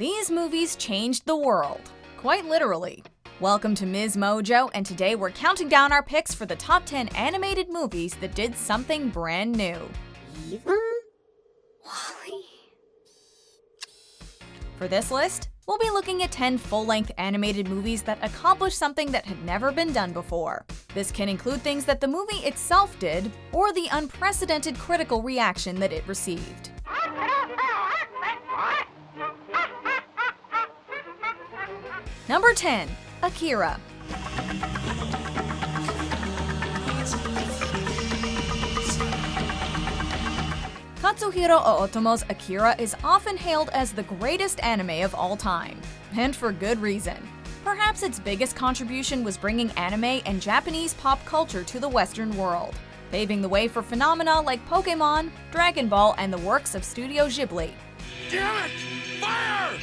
These movies changed the world, quite literally. Welcome to MsMojo, and today we're counting down our picks for the top 10 animated movies that did something brand new. Even Wally. For this list, we'll be looking at 10 full-length animated movies that accomplished something that had never been done before. This can include things that the movie itself did, or the unprecedented critical reaction that it received. Number 10. Akira. Katsuhiro Ootomo's Akira is often hailed as the greatest anime of all time, and for good reason. Perhaps its biggest contribution was bringing anime and Japanese pop culture to the Western world, paving the way for phenomena like Pokémon, Dragon Ball, and the works of Studio Ghibli. Damn it! Fire!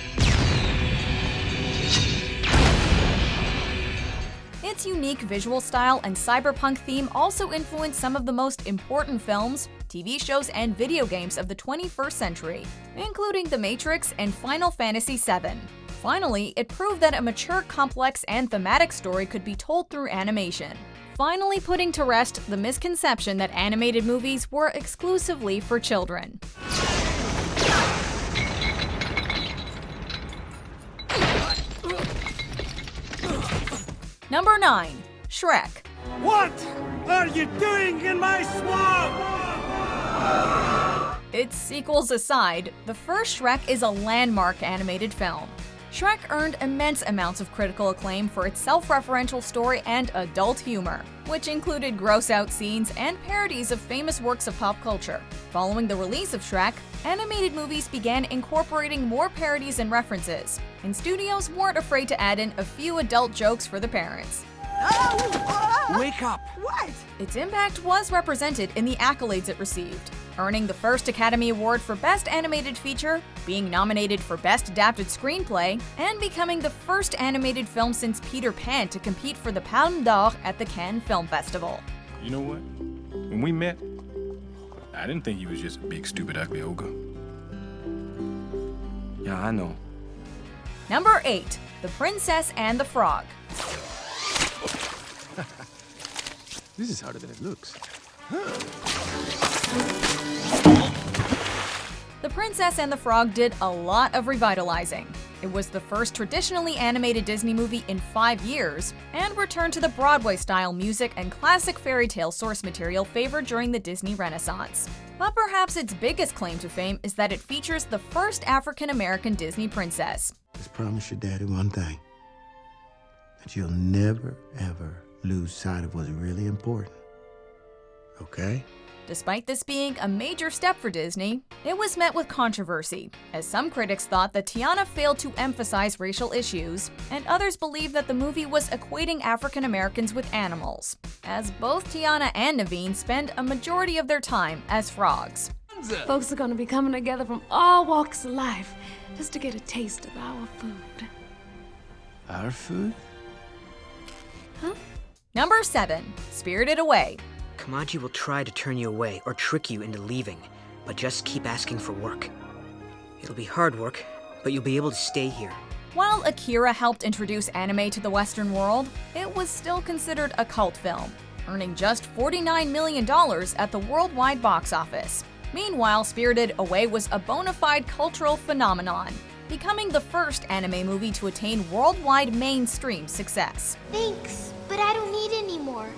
Its unique visual style and cyberpunk theme also influenced some of the most important films, TV shows, and video games of the 21st century, including The Matrix and Final Fantasy VII. Finally, it proved that a mature, complex, and thematic story could be told through animation, finally putting to rest the misconception that animated movies were exclusively for children. Number 9. Shrek. What are you doing in my swamp? Its sequels aside, the first Shrek is a landmark animated film. Shrek earned immense amounts of critical acclaim for its self-referential story and adult humor, which included gross-out scenes and parodies of famous works of pop culture. Following the release of Shrek, animated movies began incorporating more parodies and references, and studios weren't afraid to add in a few adult jokes for the parents. Wake up! What? Its impact was represented in the accolades it received, earning the first Academy Award for Best Animated Feature, being nominated for Best Adapted Screenplay, and becoming the first animated film since Peter Pan to compete for the Palme d'Or at the Cannes Film Festival. You know what? When we met, I didn't think you was just a big, stupid, ugly ogre. Yeah, I know. Number 8. The Princess and the Frog. This is harder than it looks. The Princess and the Frog did a lot of revitalizing. It was the first traditionally animated Disney movie in 5 years, and returned to the Broadway-style music and classic fairy tale source material favored during the Disney Renaissance. But perhaps its biggest claim to fame is that it features the first African-American Disney princess. Just promise your daddy one thing, that you'll never, ever lose sight of what's really important, okay? Despite this being a major step for Disney, it was met with controversy, as some critics thought that Tiana failed to emphasize racial issues, and others believed that the movie was equating African Americans with animals, as both Tiana and Naveen spend a majority of their time as frogs. Folks are gonna be coming together from all walks of life just to get a taste of our food. Our food? Huh? Number 7. Spirited Away. Kamaji will try to turn you away or trick you into leaving, but just keep asking for work. It'll be hard work, but you'll be able to stay here. While Akira helped introduce anime to the Western world, it was still considered a cult film, earning just $49 million at the worldwide box office. Meanwhile, Spirited Away was a bona fide cultural phenomenon, becoming the first anime movie to attain worldwide mainstream success. Thanks, but I don't need any more.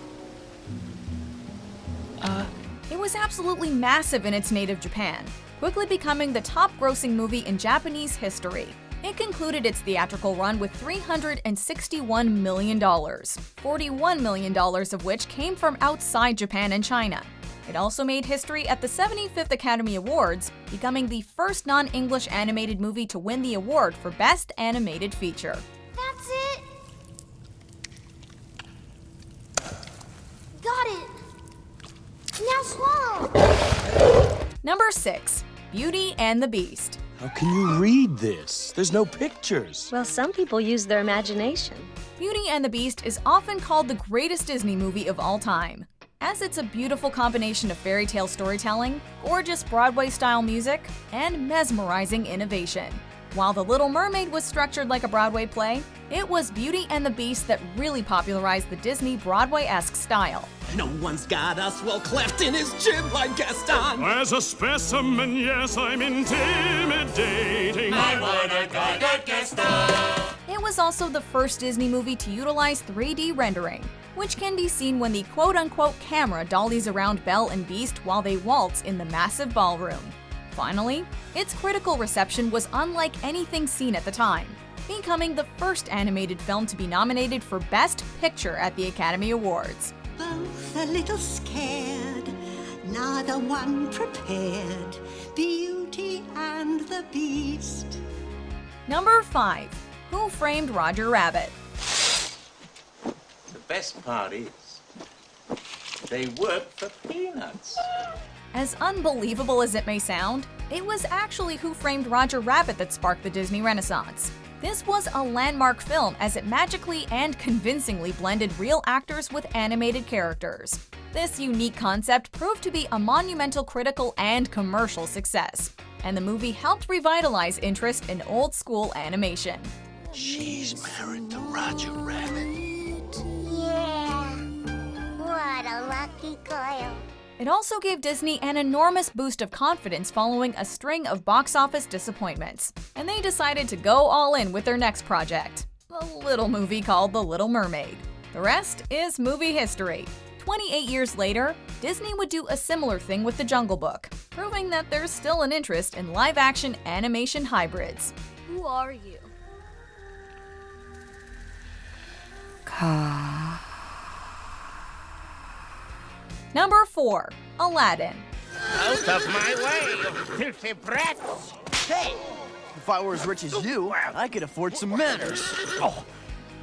It was absolutely massive in its native Japan, quickly becoming the top-grossing movie in Japanese history. It concluded its theatrical run with $361 million, $41 million of which came from outside Japan and China. It also made history at the 75th Academy Awards, becoming the first non-English animated movie to win the award for Best Animated Feature. That's it. Got it. Now swallow. Number 6. Beauty and the Beast. How can you read this? There's no pictures. Well, some people use their imagination. Beauty and the Beast is often called the greatest Disney movie of all time. as it's a beautiful combination of fairy tale storytelling, gorgeous Broadway-style music, and mesmerizing innovation. While The Little Mermaid was structured like a Broadway play, it was Beauty and the Beast that really popularized the Disney Broadway-esque style. No one's got a swell cleft in his chin like Gaston. As a specimen, yes, I'm intimidating. I wanna guide Gaston. It was also the first Disney movie to utilize 3D rendering, which can be seen when the quote-unquote camera dollies around Belle and Beast while they waltz in the massive ballroom. Finally, its critical reception was unlike anything seen at the time, becoming the first animated film to be nominated for Best Picture at the Academy Awards. Both a little scared, neither one prepared. Beauty and the Beast. Number 5. Who Framed Roger Rabbit? The best part is, they work for peanuts. As unbelievable as it may sound, it was actually Who Framed Roger Rabbit that sparked the Disney Renaissance. This was a landmark film as it magically and convincingly blended real actors with animated characters. This unique concept proved to be a monumental critical and commercial success, and the movie helped revitalize interest in old-school animation. She's married to Roger Rabbit. Yeah. What a lucky girl. It also gave Disney an enormous boost of confidence following a string of box office disappointments, and they decided to go all in with their next project, a little movie called The Little Mermaid. The rest is movie history. 28 years later, Disney would do a similar thing with The Jungle Book, proving that there's still an interest in live-action animation hybrids. Who are you? Number 4. Aladdin. Out of my way, filthy brats! Hey! If I were as rich as you, I could afford some manners. Oh.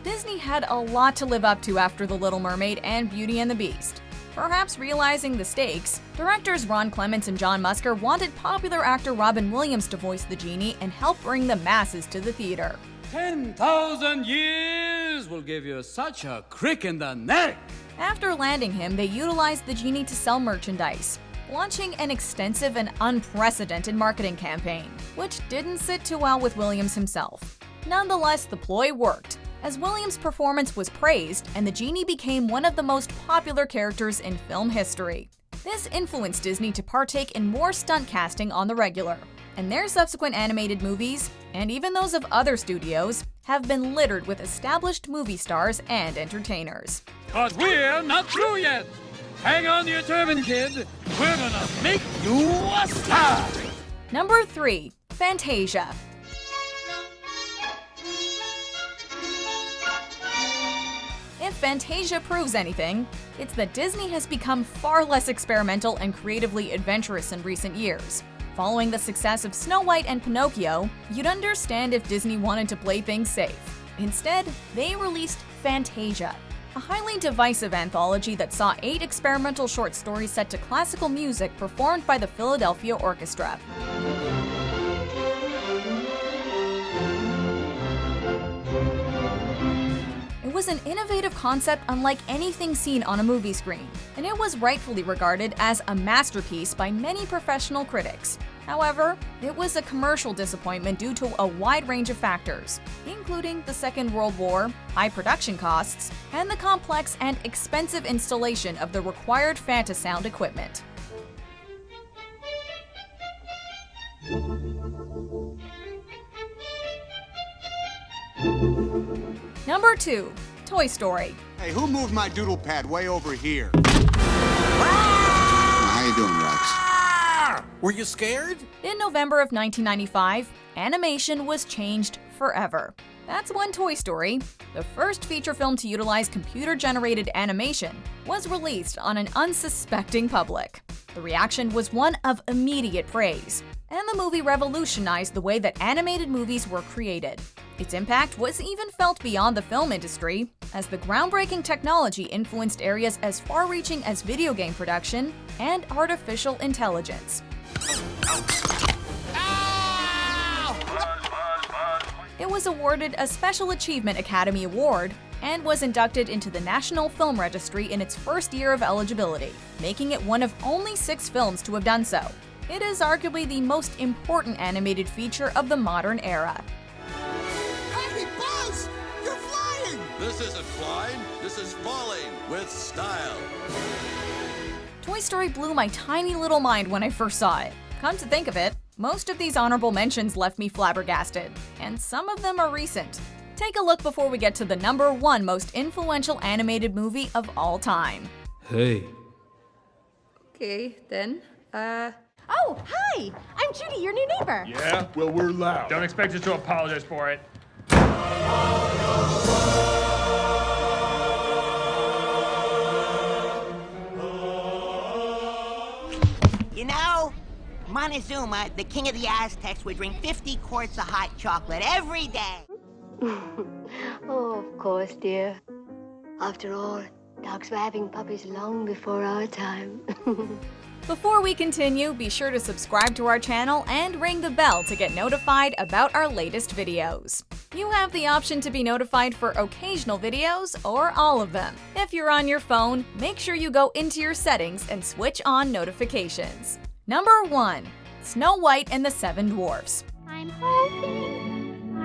Disney had a lot to live up to after The Little Mermaid and Beauty and the Beast. Perhaps realizing the stakes, directors Ron Clements and John Musker wanted popular actor Robin Williams to voice the genie and help bring the masses to the theater. 10,000 years will give you such a crick in the neck! After landing him, they utilized the genie to sell merchandise, launching an extensive and unprecedented marketing campaign, which didn't sit too well with Williams himself. Nonetheless, the ploy worked, as Williams' performance was praised and the genie became one of the most popular characters in film history. This influenced Disney to partake in more stunt casting on the regular, and their subsequent animated movies, and even those of other studios, have been littered with established movie stars and entertainers. But we're not through yet! Hang on to your turban, kid! We're gonna make you a star! Number 3. Fantasia. If Fantasia proves anything, it's that Disney has become far less experimental and creatively adventurous in recent years. Following the success of Snow White and Pinocchio, you'd understand if Disney wanted to play things safe. Instead, they released Fantasia, a highly divisive anthology that saw 8 experimental short stories set to classical music performed by the Philadelphia Orchestra. It was an innovative concept unlike anything seen on a movie screen, and it was rightfully regarded as a masterpiece by many professional critics. However, it was a commercial disappointment due to a wide range of factors, including the Second World War, high production costs, and the complex and expensive installation of the required Fantasound equipment. Number 2. Toy Story. Hey, who moved my doodle pad way over here? How you doing, Rex? Were you scared? In November of 1995, animation was changed forever. That's when Toy Story, the first feature film to utilize computer-generated animation, was released on an unsuspecting public. The reaction was one of immediate praise, and the movie revolutionized the way that animated movies were created. Its impact was even felt beyond the film industry, as the groundbreaking technology influenced areas as far-reaching as video game production and artificial intelligence. It was awarded a Special Achievement Academy Award and was inducted into the National Film Registry in its first year of eligibility, making it one of only 6 films to have done so. It is arguably the most important animated feature of the modern era. Hey, Buzz! You're flying! This isn't flying, this is falling with style. Toy Story blew my tiny little mind when I first saw it. Come to think of it, most of these honorable mentions left me flabbergasted, and some of them are recent. Take a look before we get to the #1 most influential animated movie of all time. Hey. Okay, then, Oh, hi! I'm Judy, your new neighbor. Yeah? Well, we're loud. Don't expect us to apologize for it. You know, Montezuma, the king of the Aztecs, would drink 50 quarts of hot chocolate every day. Oh, of course, dear. After all, dogs were having puppies long before our time. Before we continue, be sure to subscribe to our channel and ring the bell to get notified about our latest videos. You have the option to be notified for occasional videos or all of them. If you're on your phone, make sure you go into your settings and switch on notifications. #1. Snow White and the Seven Dwarfs. I'm hoping,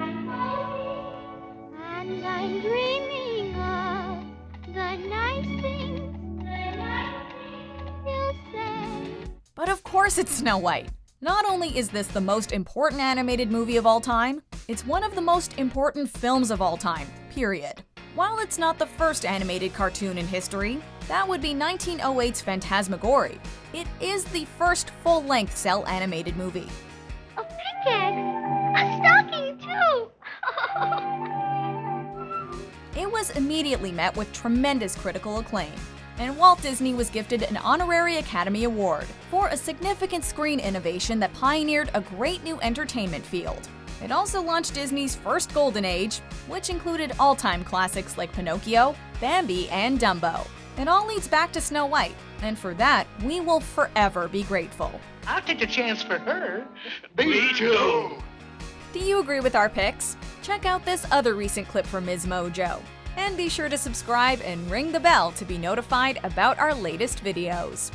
and I'm dreaming of the nice things you'll say. But of course it's Snow White. Not only is this the most important animated movie of all time, it's one of the most important films of all time, period. While it's not the first animated cartoon in history, that would be 1908's Phantasmagoria. It is the first full-length cell animated movie. A pickaxe! A stocking, too! It was immediately met with tremendous critical acclaim, and Walt Disney was gifted an honorary Academy Award for a significant screen innovation that pioneered a great new entertainment field. It also launched Disney's first golden age, which included all-time classics like Pinocchio, Bambi, and Dumbo. It all leads back to Snow White, and for that, we will forever be grateful. I'll take a chance for her. Me too. Do you agree with our picks? Check out this other recent clip from MsMojo. And be sure to subscribe and ring the bell to be notified about our latest videos.